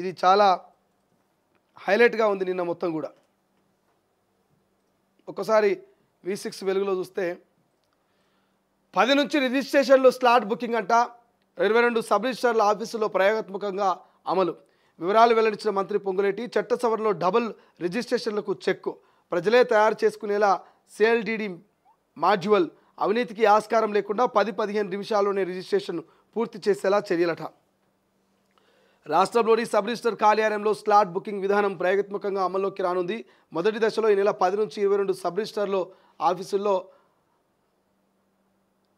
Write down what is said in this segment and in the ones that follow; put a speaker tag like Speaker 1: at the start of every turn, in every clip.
Speaker 1: ఇది చాలా హైలైట్గా ఉంది నిన్న మొత్తం కూడా. ఒక్కసారి V6 వెలుగులో చూస్తే 10 నుంచి రిజిస్ట్రేషన్లు స్లాట్ బుకింగ్ అంట. 22 సబ్ రిజిస్టర్ల ఆఫీసులో ప్రయోగాత్మకంగా అమలు. వివరాలు వెల్లడించిన మంత్రి పొంగులేటి. చట్ట సవరణలో డబుల్ రిజిస్ట్రేషన్లకు చెక్కు. ప్రజలే తయారు చేసుకునేలా CLDD మాడ్యువల్. అవినీతికి ఆస్కారం లేకుండా 10-15 నిమిషాల్లోనే రిజిస్ట్రేషన్ పూర్తి చేసేలా చర్యలట. రాష్ట్రంలోని సబ్ రిజిస్టర్ కార్యాలయంలో స్లాట్ బుకింగ్ విధానం ప్రయోగాత్మకంగా అమల్లోకి రానుంది. మొదటి దశలో ఈ నెల 10 నుంచి 22 సబ్ రిజిస్టర్ల ఆఫీసుల్లో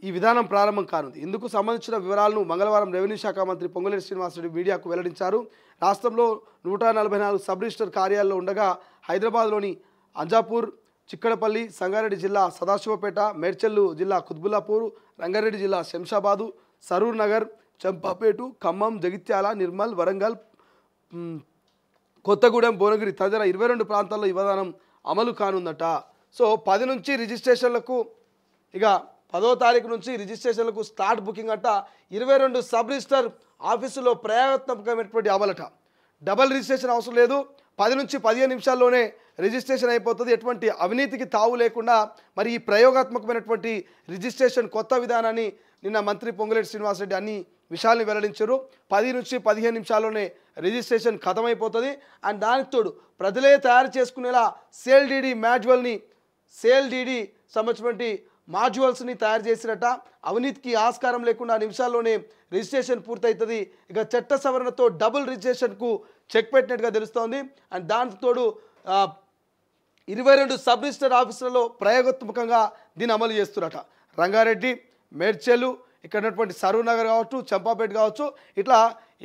Speaker 1: ఈ విధానం ప్రారంభం కానుంది. ఇందుకు సంబంధించిన వివరాలను మంగళవారం రెవెన్యూ శాఖ మంత్రి పొంగులేటి శ్రీనివాసరెడ్డి మీడియాకు వెల్లడించారు. రాష్ట్రంలో 144 సబ్ రిజిస్టర్ కార్యాలయాలు ఉండగా హైదరాబాద్లోని అంజాపూర్, చిక్కడపల్లి, సంగారెడ్డి జిల్లా సదాశివపేట, మేడ్చల్ జిల్లా కుత్బుల్లాపూర్, రంగారెడ్డి జిల్లా శంషాబాదు, సరూర్ నగర్, చంపాపేట, ఖమ్మం, జగిత్యాల, నిర్మల్, వరంగల్, కొత్తగూడెం, భువనగిరి తదితర 22 ప్రాంతాల్లో ఈ విధానం అమలు కానుందట. సో 10 నుంచి రిజిస్ట్రేషన్లకు, ఇక 10వ తారీఖు నుంచి రిజిస్ట్రేషన్లకు స్లాట్ బుకింగ్ అంట. 22 సబ్ రిజిస్టర్ ఆఫీసులో ప్రయోగాత్మకమైనటువంటి అమలట. డబల్ రిజిస్ట్రేషన్ అవసరం లేదు. 10 నుంచి 15 నిమిషాల్లోనే రిజిస్ట్రేషన్ అయిపోతుంది. ఎటువంటి అవినీతికి తావు లేకుండా మరి ఈ ప్రయోగాత్మకమైనటువంటి రిజిస్ట్రేషన్ కొత్త విధానాన్ని నిన్న మంత్రి పొంగులేటి శ్రీనివాసరెడ్డి అన్ని విషయాల్ని వెల్లడించారు. 10 నుంచి 15 నిమిషాల్లోనే రిజిస్ట్రేషన్ ఖతమైపోతుంది. అండ్ దానికి తోడు ప్రజలే తయారు చేసుకునేలా CLDD సంబంధించినటువంటి మాడ్యువల్స్ని తయారు చేసినట్ట. అవినీతికి ఆస్కారం లేకుండా నిమిషాల్లోనే రిజిస్ట్రేషన్ పూర్తవుతుంది. ఇక చట్ట సవరణతో డబుల్ రిజిస్ట్రేషన్కు చెక్ పెట్టినట్టుగా తెలుస్తోంది. అండ్ దానికి తోడు 22 సబ్ రిజిస్టర్ ఆఫీసులలో ప్రయోగాత్మకంగా దీన్ని అమలు చేస్తున్నట. రంగారెడ్డి, మేడ్చల్, ఇక్కడ ఉన్నటువంటి సరూర్ నగర్ కావచ్చు, చంపాపేట కావచ్చు, ఇట్లా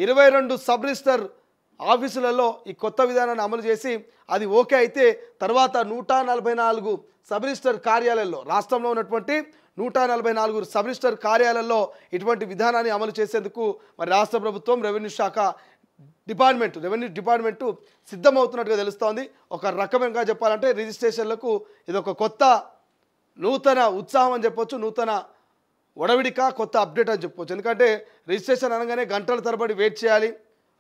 Speaker 1: 22 సబ్ రిజిస్టర్ ఆఫీసులలో ఈ కొత్త విధానాన్ని అమలు చేసి అది ఓకే అయితే తర్వాత 144 సబ్ రిజిస్టర్ కార్యాలయాల్లో, రాష్ట్రంలో ఉన్నటువంటి 144 సబ్ రిజిస్టర్ కార్యాలయాల్లో ఇటువంటి విధానాన్ని అమలు చేసేందుకు మరి రాష్ట్ర ప్రభుత్వం రెవెన్యూ డిపార్ట్మెంటు సిద్ధమవుతున్నట్టుగా తెలుస్తోంది. ఒక రకమంగా చెప్పాలంటే రిజిస్ట్రేషన్లకు ఇది ఒక కొత్త నూతన ఉత్సాహం అని చెప్పొచ్చు, నూతన ఒడవిడిక, కొత్త అప్డేట్ అని చెప్పొచ్చు. ఎందుకంటే రిజిస్ట్రేషన్ అనగానే గంటల తరబడి వెయిట్ చేయాలి,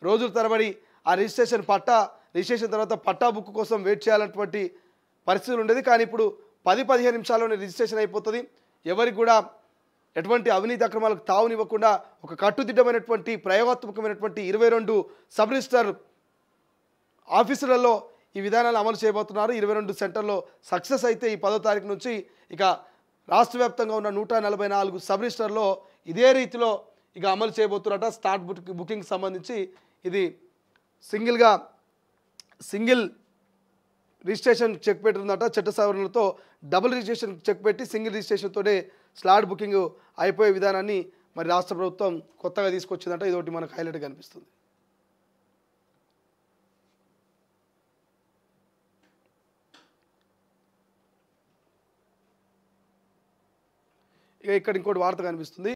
Speaker 1: రోజుల తరబడి ఆ రిజిస్ట్రేషన్ తర్వాత పట్టా బుక్ కోసం వెయిట్ చేయాలన్నటువంటి పరిస్థితులు ఉండేది. కానీ ఇప్పుడు 10-15 నిమిషాల్లోనే రిజిస్ట్రేషన్ అయిపోతుంది. ఎవరికి కూడా ఎటువంటి అవినీతి అక్రమాలకు తావునివ్వకుండా ఒక కట్టుదిట్టమైనటువంటి ప్రయోగాత్మకమైనటువంటి 22 సబ్ రిజిస్టర్ ఆఫీసులలో ఈ విధానాలు అమలు చేయబోతున్నారు. 22 సెంటర్లో సక్సెస్ అయితే ఈ 10వ తారీఖు నుంచి ఇక రాష్ట్ర వ్యాప్తంగా ఉన్న 144 సబ్ రిజిస్టర్లో ఇదే రీతిలో ఇక అమలు చేయబోతున్నారట. స్టార్ట్ బుకింగ్ సంబంధించి ఇది సింగిల్ రిజిస్ట్రేషన్ చెక్ పెట్టుందట. చట్ట సవరణలతో డబుల్ రిజిస్ట్రేషన్ చెక్ పెట్టి సింగిల్ రిజిస్ట్రేషన్తోనే స్లాట్ బుకింగ్ అయిపోయే విధానాన్ని మరి రాష్ట్ర ప్రభుత్వం కొత్తగా తీసుకొచ్చిందంట. ఇదొకటి మనకు హైలైట్గా అనిపిస్తుంది. ఇక ఇక్కడ ఇంకోటి వార్త కనిపిస్తుంది.